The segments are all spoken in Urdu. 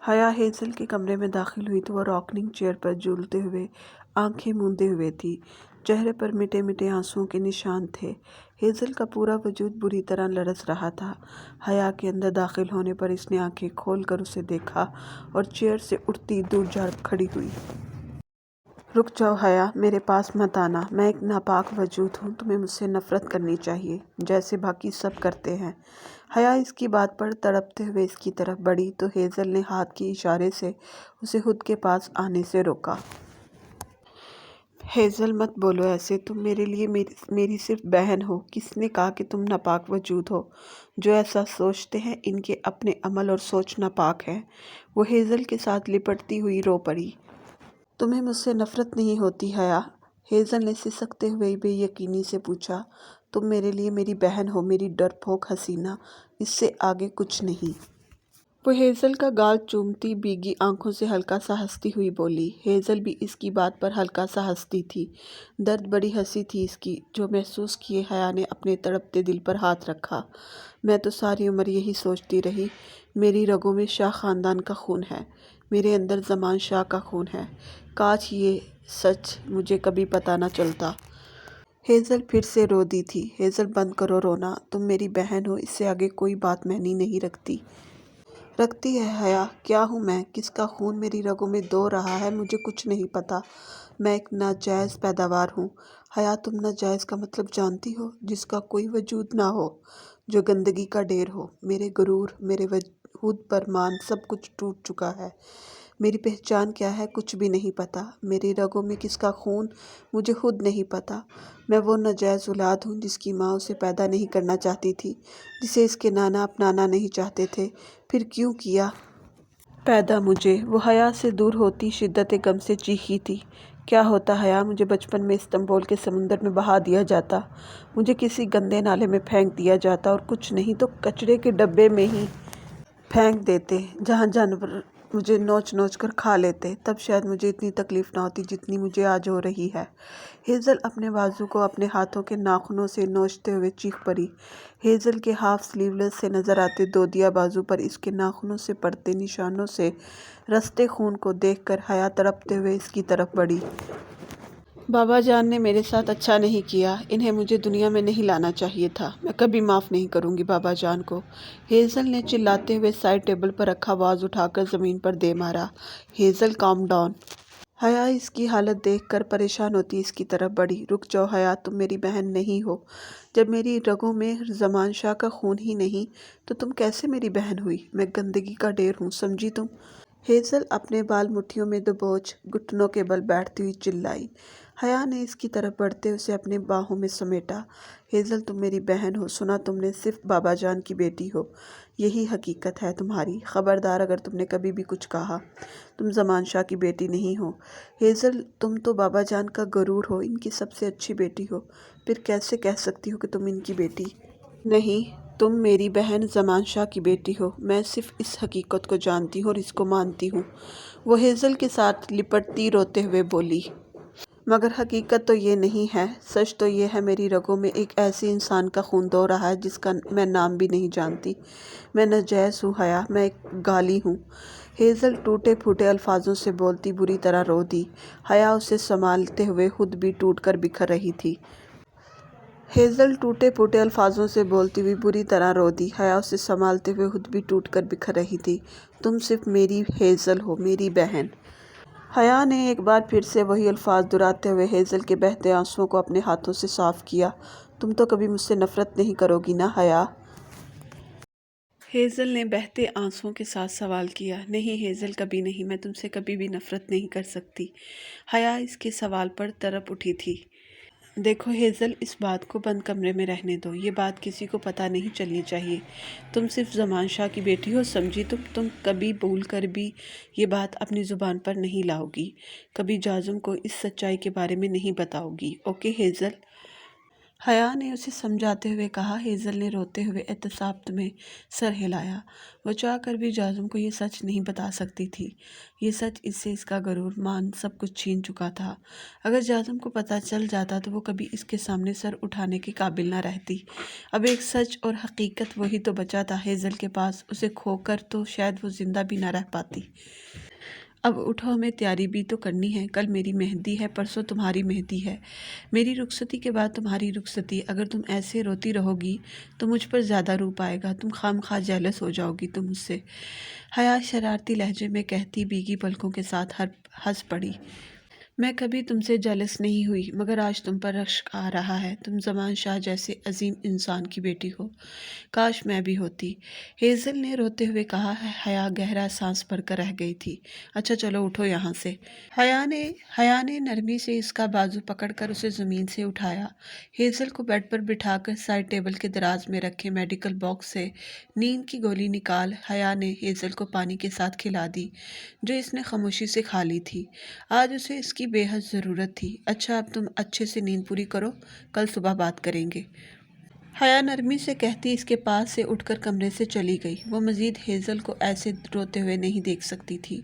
حیا ہیزل کے کمرے میں داخل ہوئی تو وہ راکنگ چیئر پر جھولتے ہوئے آنکھیں موندے ہوئے تھی۔ چہرے پر مٹے مٹے آنسوؤں کے نشان تھے۔ ہیزل کا پورا وجود بری طرح لرز رہا تھا۔ حیا کے اندر داخل ہونے پر اس نے آنکھیں کھول کر اسے دیکھا اور چیئر سے اٹھتی دور جا کھڑی ہوئی۔ رک جاؤ حیا، میرے پاس مت آنا، میں ایک ناپاک وجود ہوں، تمہیں مجھ سے نفرت کرنی چاہیے جیسے باقی سب کرتے ہیں۔ حیا اس کی بات پر تڑپتے ہوئے اس کی طرف بڑھی تو ہیزل نے ہاتھ کے اشارے سے اسے خود کے پاس آنے سے روکا۔ ہیزل مت بولو ایسے، تم میرے لیے میری صرف بہن ہو۔ کس نے کہا کہ تم ناپاک وجود ہو؟ جو ایسا سوچتے ہیں ان کے اپنے عمل اور سوچ ناپاک ہے۔ وہ ہیزل کے ساتھ لپٹتی ہوئی رو پڑی۔ تمہیں مجھ سے نفرت نہیں ہوتی حیا؟ ہیزل نے سسکتے ہوئے بے یقینی سے پوچھا۔ تم میرے لیے میری بہن ہو، میری ڈرپوک حسینہ، اس سے آگے کچھ نہیں۔ وہ ہیزل کا گال چومتی بھیگی آنکھوں سے ہلکا سا ہنستی ہوئی بولی۔ ہیزل بھی اس کی بات پر ہلکا سا ہنستی تھی۔ درد بڑی ہنسی تھی اس کی، جو محسوس کیے حیا نے اپنے تڑپتے دل پر ہاتھ رکھا۔ میں تو ساری عمر یہی سوچتی رہی، میری رگوں میں شاہ خاندان کا خون ہے، میرے اندر زمان شاہ کا خون ہے، کاش یہ سچ مجھے کبھی پتہ نہ چلتا۔ ہیزل پھر سے رو دی تھی۔ ہیزل بند کرو رونا، تم میری بہن ہو، اس سے آگے کوئی بات معنی نہیں رکھتی۔ رکھتی ہے حیا، کیا ہوں میں، کس کا خون میری رگوں میں دوڑ رہا ہے مجھے کچھ نہیں پتہ۔ میں ایک ناجائز پیداوار ہوں۔ حیا تم ناجائز کا مطلب جانتی ہو؟ جس کا کوئی وجود نہ ہو، جو گندگی کا ڈھیر ہو۔ میرے غرور، میرے وجود پر مان سب کچھ ٹوٹ چکا ہے۔ میری پہچان کیا ہے کچھ بھی نہیں پتہ۔ میری رگوں میں کس کا خون مجھے خود نہیں پتہ۔ میں وہ ناجائز اولاد ہوں جس کی ماں اسے پیدا نہیں کرنا چاہتی تھی، جسے اس کے نانا اپنانا نہیں چاہتے تھے، پھر کیوں کیا پیدا مجھے؟ وہ حیا سے دور ہوتی شدت غم سے چیخی تھی۔ کیا ہوتا حیا، مجھے بچپن میں استنبول کے سمندر میں بہا دیا جاتا، مجھے کسی گندے نالے میں پھینک دیا جاتا اور کچھ نہیں تو کچرے کے ڈبے میں ہی پھینک دیتے جہاں جانور مجھے نوچ نوچ کر کھا لیتے، تب شاید مجھے اتنی تکلیف نہ ہوتی جتنی مجھے آج ہو رہی ہے۔ ہیزل اپنے بازو کو اپنے ہاتھوں کے ناخنوں سے نوچتے ہوئے چیخ پڑی۔ ہیزل کے ہاف سلیولس سے نظر آتے دودیا بازو پر اس کے ناخنوں سے پڑتے نشانوں سے رستے خون کو دیکھ کر حیا تڑپتے ہوئے اس کی طرف بڑھی۔ بابا جان نے میرے ساتھ اچھا نہیں کیا، انہیں مجھے دنیا میں نہیں لانا چاہیے تھا، میں کبھی معاف نہیں کروں گی بابا جان کو۔ ہیزل نے چلاتے ہوئے سائڈ ٹیبل پر رکھا واز اٹھا کر زمین پر دے مارا۔ Hazel calm down. حیا اس کی حالت دیکھ کر پریشان ہوتی اس کی طرف بڑھی۔ رک جاؤ حیا، تم میری بہن نہیں ہو۔ جب میری رگوں میں زمان شاہ کا خون ہی نہیں تو تم کیسے میری بہن ہوئی؟ میں گندگی کا ڈھیر ہوں، سمجھی تم؟ ہیزل اپنے بال مٹھیوں میں دبوچ گھٹنوں کے بل بیٹھتی ہوئی چلائی۔ حیا نے اس کی طرف بڑھتے اسے اپنے باہوں میں سمیٹا۔ ہیزل تم میری بہن ہو، سنا تم نے، صرف بابا جان کی بیٹی ہو، یہی حقیقت ہے تمہاری۔ خبردار اگر تم نے کبھی بھی کچھ کہا، تم زمان شاہ کی بیٹی نہیں ہو۔ ہیزل تم تو بابا جان کا غرور ہو، ان کی سب سے اچھی بیٹی ہو، پھر کیسے کہہ سکتی ہو کہ تم ان کی بیٹی نہیں؟ تم میری بہن زمان شاہ کی بیٹی ہو، میں صرف اس حقیقت کو جانتی ہوں اور اس کو مانتی ہوں۔ وہ ہیزل کے ساتھ لپٹتی روتے ہوئے بولی۔ مگر حقیقت تو یہ نہیں ہے، سچ تو یہ ہے میری رگوں میں ایک ایسے انسان کا خون دوڑ رہا ہے جس کا میں نام بھی نہیں جانتی۔ میں ناجائز ہوں حیا، میں ایک گالی ہوں۔ ہیزل ٹوٹے پھوٹے الفاظوں سے بولتی بری طرح رو دی۔ حیا اسے سنبھالتے ہوئے خود بھی ٹوٹ کر بکھر رہی تھی۔ ہیزل ٹوٹے پھوٹے الفاظوں سے بولتی ہوئی بری طرح رو دی۔ حیا اسے سنبھالتے ہوئے خود بھی ٹوٹ کر بکھر رہی تھی۔ تم صرف میری ہیزل ہو، میری بہن۔ حیا نے ایک بار پھر سے وہی الفاظ دہراتے ہوئے ہیزل کے بہتے آنسوؤں کو اپنے ہاتھوں سے صاف کیا۔ تم تو کبھی مجھ سے نفرت نہیں کرو گی نا حیا؟ ہیزل نے بہتے آنسوؤں کے ساتھ سوال کیا۔ نہیں ہیزل، کبھی نہیں، میں تم سے کبھی بھی نفرت نہیں کر سکتی۔ حیا اس کے سوال پر تڑپ اٹھی تھی۔ دیکھو ہیزل، اس بات کو بند کمرے میں رہنے دو، یہ بات کسی کو پتہ نہیں چلنی چاہیے۔ تم صرف زمان شاہ کی بیٹی ہو، سمجھی تم کبھی بھول کر بھی یہ بات اپنی زبان پر نہیں لاؤ گی، کبھی جازم کو اس سچائی کے بارے میں نہیں بتاؤ گی، اوکے ہیزل؟ حیا نے اسے سمجھاتے ہوئے کہا۔ ہیزل نے روتے ہوئے اعتصاب میں سر ہلایا۔ وہ چاہ کر بھی جاسم کو یہ سچ نہیں بتا سکتی تھی۔ یہ سچ اس سے اس کا غرور، مان، سب کچھ چھین چکا تھا۔ اگر جاسم کو پتہ چل جاتا تو وہ کبھی اس کے سامنے سر اٹھانے کے قابل نہ رہتی۔ اب ایک سچ اور حقیقت وہی تو بچا تھا ہیزل کے پاس، اسے کھو کر تو شاید وہ زندہ بھی نہ رہ پاتی۔ اب اٹھو، ہمیں تیاری بھی تو کرنی ہے۔ کل میری مہندی ہے، پرسوں تمہاری مہندی ہے، میری رخصتی کے بعد تمہاری رخصتی۔ اگر تم ایسے روتی رہو گی تو مجھ پر زیادہ روپ آئے گا، تم خواہ جیلس ہو جاؤ گی تم مجھ سے۔ حیا شرارتی لہجے میں کہتی بھیگی پلکوں کے ساتھ ہنس پڑی۔ میں کبھی تم سے جیلس نہیں ہوئی، مگر آج تم پر رشک آ رہا ہے۔ تم زمان شاہ جیسے عظیم انسان کی بیٹی ہو، کاش میں بھی ہوتی، ہیزل نے روتے ہوئے کہا۔ حیا گہرا سانس بھر کر رہ گئی تھی۔ اچھا چلو اٹھو یہاں سے۔ حیا نے نرمی سے اس کا بازو پکڑ کر اسے زمین سے اٹھایا۔ ہیزل کو بیڈ پر بٹھا کر سائڈ ٹیبل کے دراز میں رکھے میڈیکل باکس سے نیند کی گولی نکال حیا نے ہیزل کو پانی کے ساتھ کھلا دی، جو اس نے خاموشی سے کھا لی تھی۔ آج اسے اس کی بے حد ضرورت تھی۔ اچھا اب تم اچھے سے نیند پوری کرو، کل صبح بات کریں گے، حیا نرمی سے کہتی اس کے پاس سے اٹھ کر کمرے سے چلی گئی۔ وہ مزید ہیزل کو ایسے روتے ہوئے نہیں دیکھ سکتی تھی۔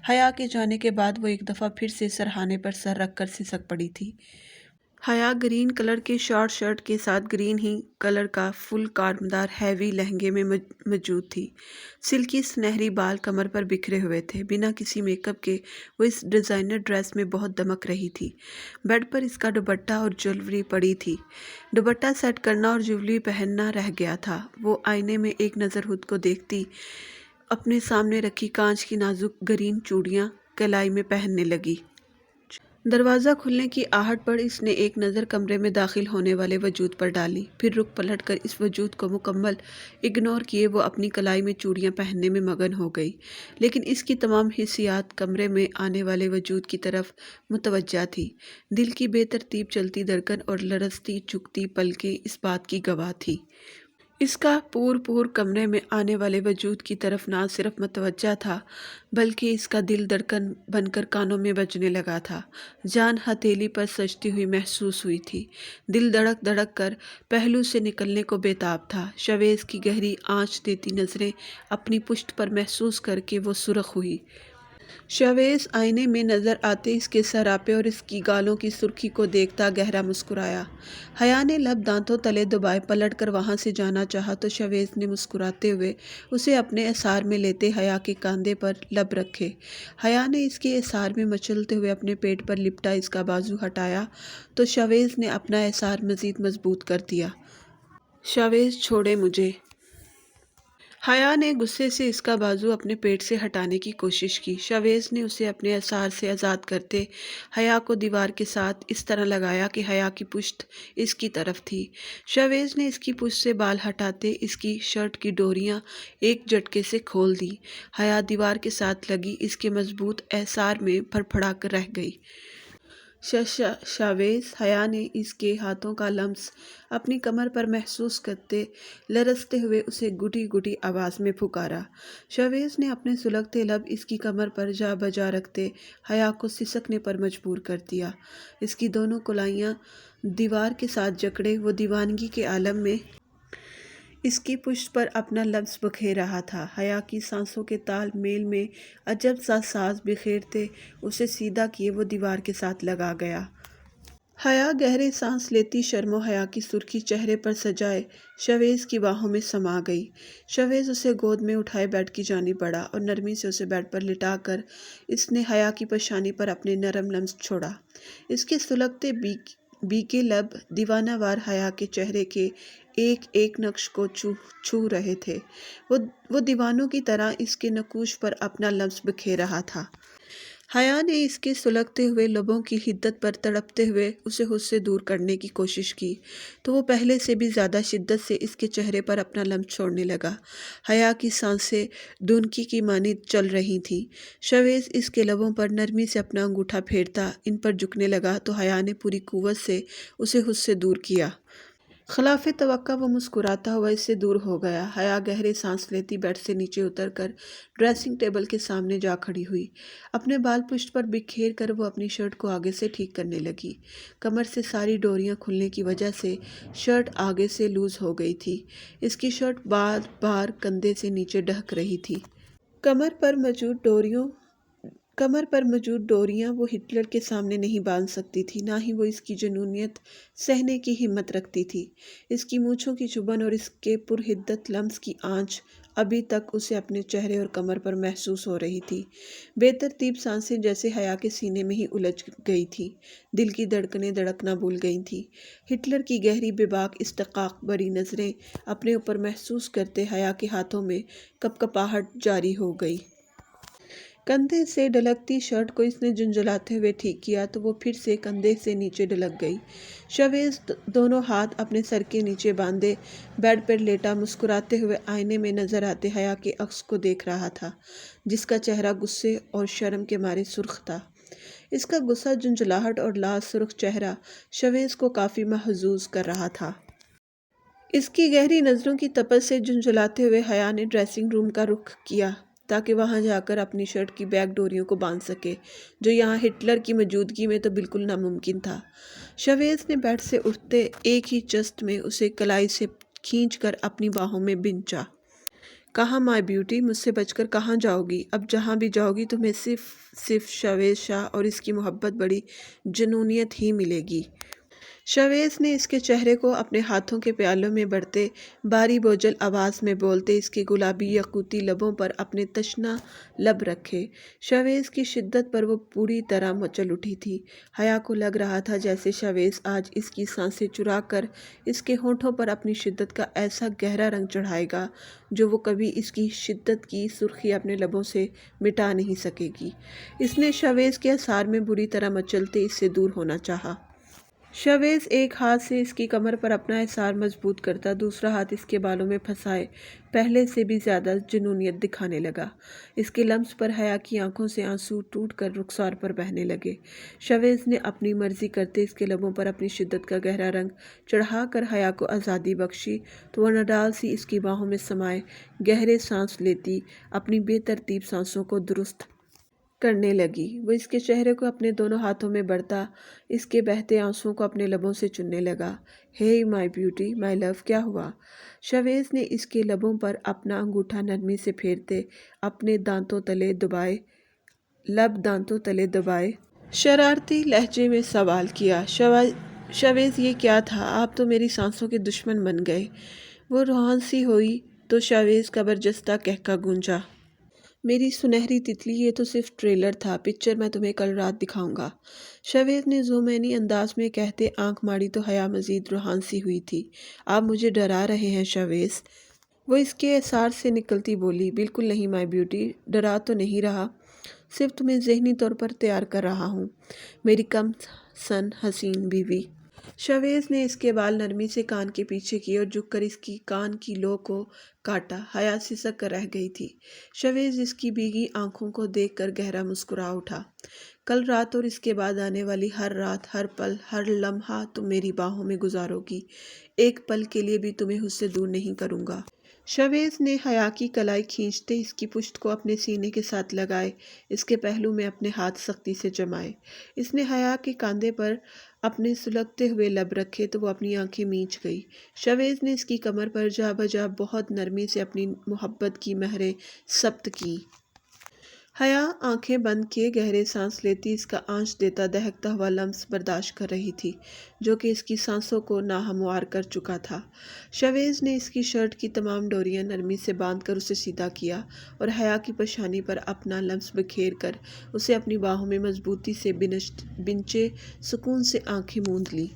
حیا کے جانے کے بعد وہ ایک دفعہ پھر سے سرہانے پر سر رکھ کر سسک پڑی تھی۔ حیا گرین کلر کے شارٹ شرٹ کے ساتھ گرین ہی کلر کا فل کارمدار ہیوی لہنگے میں موجود تھی۔ سلکی سنہری بال کمر پر بکھرے ہوئے تھے۔ بنا کسی میک اپ کے وہ اس ڈیزائنر ڈریس میں بہت دمک رہی تھی۔ بیڈ پر اس کا دوپٹہ اور جیولری پڑی تھی۔ دوپٹہ سیٹ کرنا اور جیولری پہننا رہ گیا تھا۔ وہ آئینے میں ایک نظر خود کو دیکھتی اپنے سامنے رکھی کانچ کی نازک گرین چوڑیاں کلائی میں پہننے لگی۔ دروازہ کھلنے کی آہٹ پر اس نے ایک نظر کمرے میں داخل ہونے والے وجود پر ڈالی، پھر رخ پلٹ کر اس وجود کو مکمل اگنور کیے وہ اپنی کلائی میں چوڑیاں پہننے میں مگن ہو گئی۔ لیکن اس کی تمام حسیات کمرے میں آنے والے وجود کی طرف متوجہ تھی۔ دل کی بے ترتیب چلتی دھڑکن اور لرزتی جھکتی پلکیں اس بات کی گواہ تھی۔ اس کا پور کمرے میں آنے والے وجود کی طرف نہ صرف متوجہ تھا، بلکہ اس کا دل دھڑکن بن کر کانوں میں بجنے لگا تھا۔ جان ہتھیلی پر سجتی ہوئی محسوس ہوئی تھی۔ دل دھڑک دھڑک کر پہلو سے نکلنے کو بے تاب تھا۔ شویز کی گہری آنچ دیتی نظریں اپنی پشت پر محسوس کر کے وہ سرخ ہوئی۔ شویز آئینے میں نظر آتے اس کے سراپے اور اس کی گالوں کی سرخی کو دیکھتا گہرا مسکرایا۔ حیا نے لب دانتوں تلے دبائے پلٹ کر وہاں سے جانا چاہا تو شویز نے مسکراتے ہوئے اسے اپنے احسار میں لیتے حیا کے کاندھے پر لب رکھے۔ حیا نے اس کے احسار میں مچلتے ہوئے اپنے پیٹ پر لپٹا اس کا بازو ہٹایا تو شویز نے اپنا احسار مزید مضبوط کر دیا۔ شویز چھوڑے مجھے۔ حیا نے غصے سے اس کا بازو اپنے پیٹ سے ہٹانے کی کوشش کی۔ شویز نے اسے اپنے احسار سے آزاد کرتے حیا کو دیوار کے ساتھ اس طرح لگایا کہ حیا کی پشت اس کی طرف تھی۔ شویز نے اس کی پشت سے بال ہٹاتے اس کی شرٹ کی ڈوریاں ایک جھٹکے سے کھول دیں۔ حیا دیوار کے ساتھ لگی اس کے مضبوط احسار میں پھڑپھڑا کر رہ گئی۔ شویز، حیا نے اس کے ہاتھوں کا لمس اپنی کمر پر محسوس کرتے لرزتے ہوئے اسے گھٹی گھٹی آواز میں پکارا۔ شویز نے اپنے سلگتے لب اس کی کمر پر جا بجا رکھتے حیا کو سسکنے پر مجبور کر دیا۔ اس کی دونوں کلائیاں دیوار کے ساتھ جکڑے وہ دیوانگی کے عالم میں اس کی پشت پر اپنا لمس بکھیر رہا تھا۔ حیا کی سانسوں کے تال میل میں عجب سا ساز بکھیرتے اسے سیدھا کیے وہ دیوار کے ساتھ لگا گیا۔ حیا گہرے سانس لیتی شرم و حیا کی سرخی چہرے پر سجائے شویز کی باہوں میں سما گئی۔ شویز اسے گود میں اٹھائے بیڈ کی جانب بڑھا اور نرمی سے اسے بیڈ پر لٹا کر اس نے حیا کی پیشانی پر اپنے نرم لمس چھوڑا۔ اس کے سلگتے بیکے لب دیوانہ وار حیا کے چہرے کے ایک ایک نقش کو چھو رہے تھے۔ وہ دیوانوں کی طرح اس کے نقوش پر اپنا لمس بکھیر رہا تھا۔ حیا نے اس کے سلگتے ہوئے لبوں کی حدت پر تڑپتے ہوئے اسے خود سے دور کرنے کی کوشش کی تو وہ پہلے سے بھی زیادہ شدت سے اس کے چہرے پر اپنا لمس چھوڑنے لگا۔ حیا کی سانسیں دھنکی کی مانند چل رہی تھیں۔ شویز اس کے لبوں پر نرمی سے اپنا انگوٹھا پھیرتا ان پر جھکنے لگا تو حیا نے پوری قوت سے اسے خود سے دور کیا۔ خلاف توقع وہ مسکراتا ہوا اس سے دور ہو گیا۔ حیا گہرے سانس لیتی بیڈ سے نیچے اتر کر ڈریسنگ ٹیبل کے سامنے جا کھڑی ہوئی۔ اپنے بال پشت پر بکھیر کر وہ اپنی شرٹ کو آگے سے ٹھیک کرنے لگی۔ کمر سے ساری ڈوریاں کھلنے کی وجہ سے شرٹ آگے سے لوز ہو گئی تھی۔ اس کی شرٹ بار بار کندھے سے نیچے ڈھک رہی تھی۔ کمر پر موجود ڈوریاں وہ ہٹلر کے سامنے نہیں باندھ سکتی تھی، نہ ہی وہ اس کی جنونیت سہنے کی ہمت رکھتی تھی۔ اس کی مونچھوں کی چبھن اور اس کے پرحدت لمس کی آنچ ابھی تک اسے اپنے چہرے اور کمر پر محسوس ہو رہی تھی۔ بے ترتیب سانسیں جیسے حیا کے سینے میں ہی الجھ گئی تھیں، دل کی دھڑکنیں دھڑکنا بھول گئی تھیں۔ ہٹلر کی گہری بے باک استحقاق بری نظریں اپنے اوپر محسوس کرتے حیا کے ہاتھوں میں کپکپاہٹ جاری ہو گئی۔ کندھے سے ڈھلکتی شرٹ کو اس نے جھنجھلاتے ہوئے ٹھیک کیا تو وہ پھر سے کندھے سے نیچے ڈھلک گئی۔ شویز دونوں ہاتھ اپنے سر کے نیچے باندھے بیڈ پر لیٹا مسکراتے ہوئے آئینے میں نظر آتے حیا کے عکس کو دیکھ رہا تھا، جس کا چہرہ غصے اور شرم کے مارے سرخ تھا۔ اس کا غصہ، جھنجھلاہٹ اور لال سرخ چہرہ شویز کو کافی محظوظ کر رہا تھا۔ اس کی گہری نظروں کی تپش سے جھنجھلاتے ہوئے حیا نے ڈریسنگ روم کا رخ کیا تاکہ وہاں جا کر اپنی شرٹ کی بیک ڈوریوں کو باندھ سکے، جو یہاں ہٹلر کی موجودگی میں تو بالکل ناممکن تھا۔ شویز نے بیڈ سے اٹھتے ایک ہی جست میں اسے کلائی سے کھینچ کر اپنی باہوں میں بنچا۔ کہاں مائی بیوٹی، مجھ سے بچ کر کہاں جاؤ گی؟ اب جہاں بھی جاؤ گی تمہیں صرف شویز شاہ اور اس کی محبت بڑی جنونیت ہی ملے گی۔ شویز نے اس کے چہرے کو اپنے ہاتھوں کے پیالوں میں بڑھتے باری بوجھل آواز میں بولتے اس کے گلابی یاقوتی لبوں پر اپنے تشنہ لب رکھے۔ شویز کی شدت پر وہ پوری طرح مچل اٹھی تھی۔ حیا کو لگ رہا تھا جیسے شویز آج اس کی سانسیں چرا کر اس کے ہونٹوں پر اپنی شدت کا ایسا گہرا رنگ چڑھائے گا جو وہ کبھی اس کی شدت کی سرخی اپنے لبوں سے مٹا نہیں سکے گی۔ اس نے شویز کے اعصار میں بری طرح مچلتے اس سے دور ہونا چاہا۔ شویز ایک ہاتھ سے اس کی کمر پر اپنا اعصار مضبوط کرتا، دوسرا ہاتھ اس کے بالوں میں پھنسائے پہلے سے بھی زیادہ جنونیت دکھانے لگا۔ اس کے لمس پر حیا کی آنکھوں سے آنسو ٹوٹ کر رخسار پر بہنے لگے۔ شویز نے اپنی مرضی کرتے اس کے لبوں پر اپنی شدت کا گہرا رنگ چڑھا کر حیا کو آزادی بخشی تو وہ نڈال سی اس کی باہوں میں سمائے گہرے سانس لیتی اپنی بے ترتیب سانسوں کو درست کرنے لگی۔ وہ اس کے چہرے کو اپنے دونوں ہاتھوں میں بڑھتا اس کے بہتے آنسوؤں کو اپنے لبوں سے چننے لگا۔ ہے مائی بیوٹی، مائی لو، کیا ہوا؟ شویز نے اس کے لبوں پر اپنا انگوٹھا نرمی سے پھیرتے اپنے دانتوں تلے دبائے شرارتی لہجے میں سوال کیا۔ شویز یہ کیا تھا؟ آپ تو میری سانسوں کے دشمن بن گئے۔ وہ روحان سی ہوئی تو شویز کا برجستہ قہقہ گونجا۔ میری سنہری تتلی، یہ تو صرف ٹریلر تھا، پکچر میں تمہیں کل رات دکھاؤں گا، شویز نے ذومعنی انداز میں کہتے آنکھ ماڑی تو حیا مزید روحان سی ہوئی تھی۔ آپ مجھے ڈرا رہے ہیں شویز؟ وہ اس کے اعصار سے نکلتی بولی۔ بالکل نہیں مائی بیوٹی، ڈرا تو نہیں رہا، صرف تمہیں ذہنی طور پر تیار کر رہا ہوں، میری کم سن حسین بیوی۔ شویز نے اس کے بال نرمی سے کان کے پیچھے کیے اور جھک کر اس کی کان کی لو کو کاٹا۔ حیا سسک کر رہ گئی تھی۔ شویز اس کی بھیگی آنکھوں کو دیکھ کر گہرا مسکرا اٹھا۔ کل رات اور اس کے بعد آنے والی ہر رات، ہر پل، ہر لمحہ تم میری باہوں میں گزارو گی، ایک پل کے لیے بھی تمہیں مجھ سے دور نہیں کروں گا۔ شویز نے حیا کی کلائی کھینچتے اس کی پشت کو اپنے سینے کے ساتھ لگائے اس کے پہلو میں اپنے ہاتھ سختی سے جمائے۔ اس نے حیا کے کاندھے پر اپنے سلگتے ہوئے لب رکھے تو وہ اپنی آنکھیں میچ گئی۔ شویز نے اس کی کمر پر جا بجا بہت نرمی سے اپنی محبت کی مہریں ثبت کیں۔ حیا آنکھیں بند کیے گہرے سانس لیتی اس کا آنچ دیتا دہکتا ہوا لمس برداشت کر رہی تھی جو کہ اس کی سانسوں کو ناہموار کر چکا تھا۔ شویز نے اس کی شرٹ کی تمام ڈوریاں نرمی سے باندھ کر اسے سیدھا کیا اور حیا کی پیشانی پر اپنا لمس بکھیر کر اسے اپنی باہوں میں مضبوطی سے بنچے سکون سے آنکھیں موند لیں۔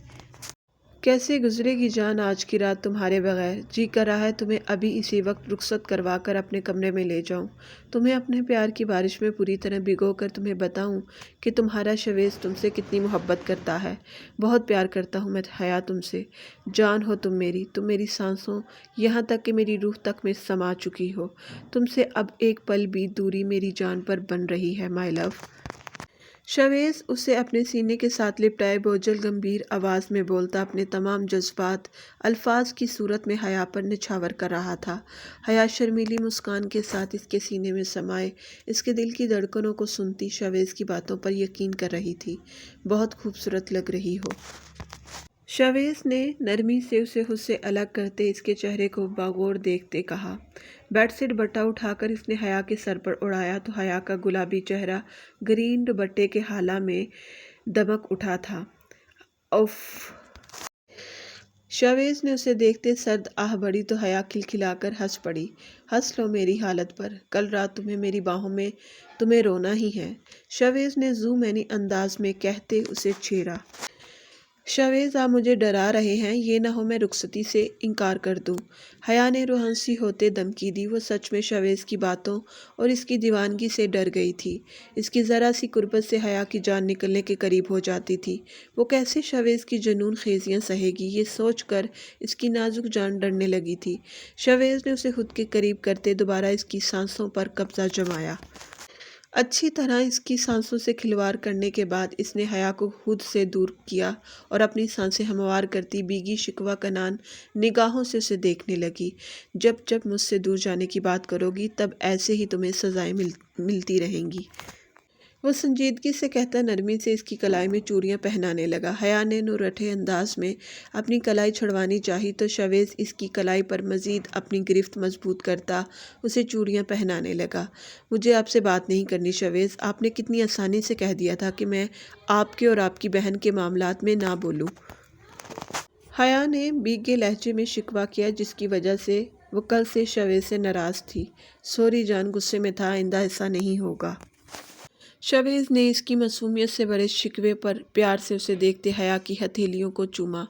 کیسے گزرے گی جان آج کی رات تمہارے بغیر؟ جی کر رہا ہے تمہیں ابھی اسی وقت رخصت کروا کر اپنے کمرے میں لے جاؤں، تمہیں اپنے پیار کی بارش میں پوری طرح بھگو کر تمہیں بتاؤں کہ تمہارا شویز تم سے کتنی محبت کرتا ہے۔ بہت پیار کرتا ہوں میں حیا تم سے، جان ہو تم میری سانسوں، یہاں تک کہ میری روح تک میں سما چکی ہو۔ تم سے اب ایک پل بھی دوری میری جان پر بن رہی ہے مائی لو۔ شویز اسے اپنے سینے کے ساتھ لپٹائے بوجھل گمبھیر آواز میں بولتا اپنے تمام جذبات الفاظ کی صورت میں حیا پر نچھاور کر رہا تھا۔ حیا شرمیلی مسکان کے ساتھ اس کے سینے میں سمائے اس کے دل کی دھڑکنوں کو سنتی شویز کی باتوں پر یقین کر رہی تھی۔ بہت خوبصورت لگ رہی ہو۔ شویز نے نرمی سے اسے خود سے الگ کرتے اس کے چہرے کو باغور دیکھتے کہا۔ بیڈ سے دوپٹہ اٹھا کر اس نے حیا کے سر پر اڑایا تو حیا کا گلابی چہرہ گرین دوپٹے کے ہالہ میں دمک اٹھا تھا۔ اف! شویز نے اسے دیکھتے سرد آہ بھری تو حیا کھلکھلا کر ہنس پڑی۔ ہنس لو میری حالت پر، کل رات تمہیں میری باہوں میں تمہیں رونا ہی ہے، شویز نے ذو معنی انداز میں کہتے اسے چھیڑا۔ شویز آپ مجھے ڈرا رہے ہیں، یہ نہ ہو میں رخصتی سے انکار کر دوں، حیا نے روحانسی ہوتے دھمکی دی۔ وہ سچ میں شویز کی باتوں اور اس کی دیوانگی سے ڈر گئی تھی۔ اس کی ذرا سی قربت سے حیا کی جان نکلنے کے قریب ہو جاتی تھی۔ وہ کیسے شویز کی جنون خیزیاں سہے گی، یہ سوچ کر اس کی نازک جان ڈرنے لگی تھی۔ شویز نے اسے خود کے قریب کرتے دوبارہ اس کی سانسوں پر قبضہ جمایا۔ اچھی طرح اس کی سانسوں سے کھلواڑ کرنے کے بعد اس نے حیا کو خود سے دور کیا اور اپنی سانسیں ہموار کرتی بیگی شکوہ کنان نگاہوں سے اسے دیکھنے لگی۔ جب جب مجھ سے دور جانے کی بات کرو گی تب ایسے ہی تمہیں سزائیں ملتی رہیں گی۔ وہ سنجیدگی سے کہتا نرمی سے اس کی کلائی میں چوڑیاں پہنانے لگا۔ حیا نے نورٹھے انداز میں اپنی کلائی چھڑوانی چاہی تو شویز اس کی کلائی پر مزید اپنی گرفت مضبوط کرتا اسے چوڑیاں پہنانے لگا۔ مجھے آپ سے بات نہیں کرنی شویز، آپ نے کتنی آسانی سے کہہ دیا تھا کہ میں آپ کے اور آپ کی بہن کے معاملات میں نہ بولوں۔ حیا نے بھیگے لہجے میں شکوہ کیا جس کی وجہ سے وہ کل سے شویز سے ناراض تھی۔ سوری جان، غصے میں تھا، آئندہ ایسا نہیں ہوگا۔ شویز نے اس کی معصومیت سے بھرے شکوے پر پیار سے اسے دیکھتے حیا کی ہتھیلیوں کو چوما۔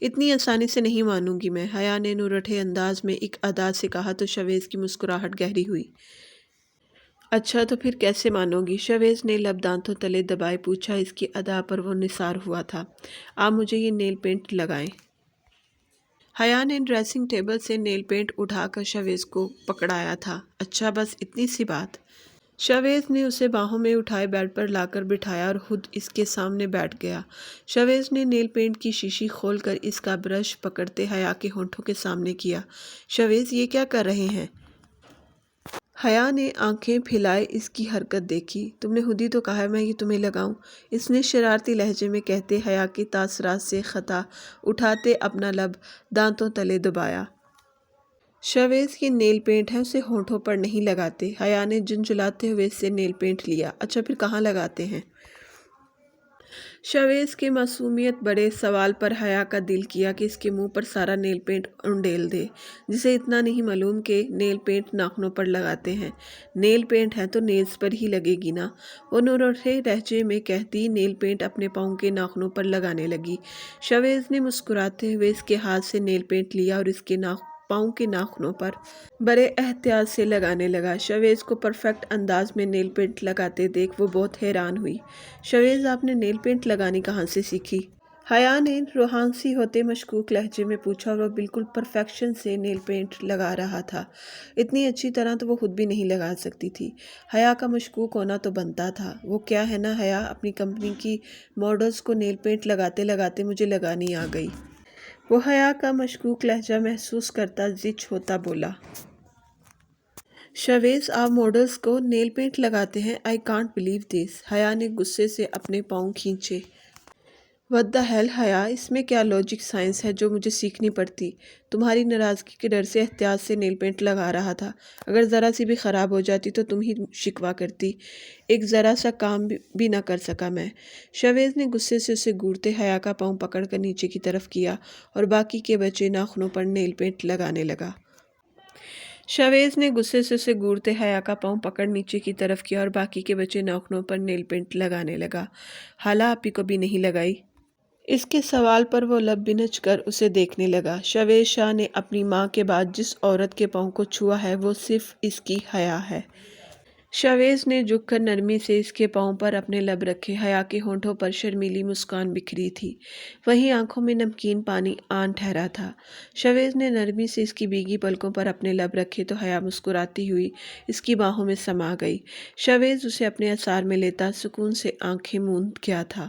اتنی آسانی سے نہیں مانوں گی میں، حیا نے نورٹھے انداز میں ایک ادا سے کہا تو شویز کی مسکراہٹ گہری ہوئی۔ اچھا تو پھر کیسے مانو گی؟ شویز نے لب دانتوں تلے دبائے پوچھا۔ اس کی ادا پر وہ نثار ہوا تھا۔ آپ مجھے یہ نیل پینٹ لگائیں۔ حیا نے ڈریسنگ ٹیبل سے نیل پینٹ اٹھا کر شویز کو پکڑایا تھا۔ اچھا بس اتنی سی بات؟ شویز نے اسے باہوں میں اٹھائے بیڈ پر لا کر بٹھایا اور خود اس کے سامنے بیٹھ گیا۔ شویز نے نیل پینٹ کی شیشی کھول کر اس کا برش پکڑتے حیا کے ہونٹوں کے سامنے کیا۔ شویز یہ کیا کر رہے ہیں؟ حیا نے آنکھیں پھیلائے اس کی حرکت دیکھی۔ تم نے خود ہی تو کہا ہے میں یہ تمہیں لگاؤں، اس نے شرارتی لہجے میں کہتے حیا کے تاثرات سے خطا اٹھاتے اپنا لب دانتوں تلے دبایا۔ شویز یہ نیل پینٹ ہے، اسے ہونٹوں پر نہیں لگاتے۔ حیا نے جھنجھلاتے ہوئے سے نیل پینٹ لیا۔ اچھا پھر کہاں لگاتے ہیں؟ شویز کے معصومیت بڑے سوال پر حیا کا دل کیا کہ اس کے منہ پر سارا نیل پینٹ انڈیل دے، جسے اتنا نہیں معلوم کہ نیل پینٹ ناخنوں پر لگاتے ہیں۔ نیل پینٹ ہے تو نیلز پر ہی لگے گی نا، وہ نورٹھے لہجے میں کہتی نیل پینٹ اپنے پاؤں کے ناخنوں پر لگانے لگی۔ شویز نے مسکراتے ہوئے اس کے ہاتھ سے نیل پینٹ لیا اور اس کے پاؤں کے ناخنوں پر بڑے احتیاط سے لگانے لگا۔ شویز کو پرفیکٹ انداز میں نیل پینٹ لگاتے دیکھ وہ بہت حیران ہوئی۔ شویز آپ نے نیل پینٹ لگانی کہاں سے سیکھی؟ حیا نے روحانسی ہوتے مشکوک لہجے میں پوچھا اور وہ بالکل پرفیکشن سے نیل پینٹ لگا رہا تھا۔ اتنی اچھی طرح تو وہ خود بھی نہیں لگا سکتی تھی۔ حیا کا مشکوک ہونا تو بنتا تھا۔ وہ کیا ہے نا حیا، اپنی کمپنی کی ماڈلز کو نیل پینٹ لگاتے لگاتے مجھے لگانی آ گئی۔ وہ حیا کا مشکوک لہجہ محسوس کرتا زچ ہوتا بولا۔ شویز آپ ماڈلز کو نیل پینٹ لگاتے ہیں؟ I can't believe this. حیا نے غصے سے اپنے پاؤں کھینچے۔ وٹ دی ہیل حیا، اس میں کیا لاجک سائنس ہے جو مجھے سیکھنی پڑتی؟ تمہاری ناراضگی کے ڈر سے احتیاط سے نیل پینٹ لگا رہا تھا، اگر ذرا سی بھی خراب ہو جاتی تو تم ہی شکوہ کرتی، ایک ذرا سا کام بھی نہ کر سکا میں۔ شویز نے غصے سے اسے گھورتے حیا کا پاؤں پکڑ کر نیچے کی طرف کیا اور باقی کے بچے ناخنوں پر نیل پینٹ لگانے لگا۔ شویز نے غصے سے اسے گھورتے حیا کا پاؤں پکڑ نیچے کی طرف کیا اور باقی کے بچے ناخنوں پر نیل پینٹ لگانے لگا۔ حالا آپ ہی کو بھی نہیں لگائی؟ اس کے سوال پر وہ لب بنچ کر اسے دیکھنے لگا۔ شویز شاہ نے اپنی ماں کے بعد جس عورت کے پاؤں کو چھوا ہے وہ صرف اس کی حیا ہے۔ شاویز نے جھک کر نرمی سے اس کے پاؤں پر اپنے لب رکھے۔ حیا کے ہونٹوں پر شرمیلی مسکان بکھری تھی، وہیں آنکھوں میں نمکین پانی آن ٹھہرا تھا۔ شاویز نے نرمی سے اس کی بھیگی پلکوں پر اپنے لب رکھے تو حیا مسکراتی ہوئی اس کی باہوں میں سما گئی۔ شاویز اسے اپنے اثار میں لیتا سکون سے آنکھیں موند گیا تھا۔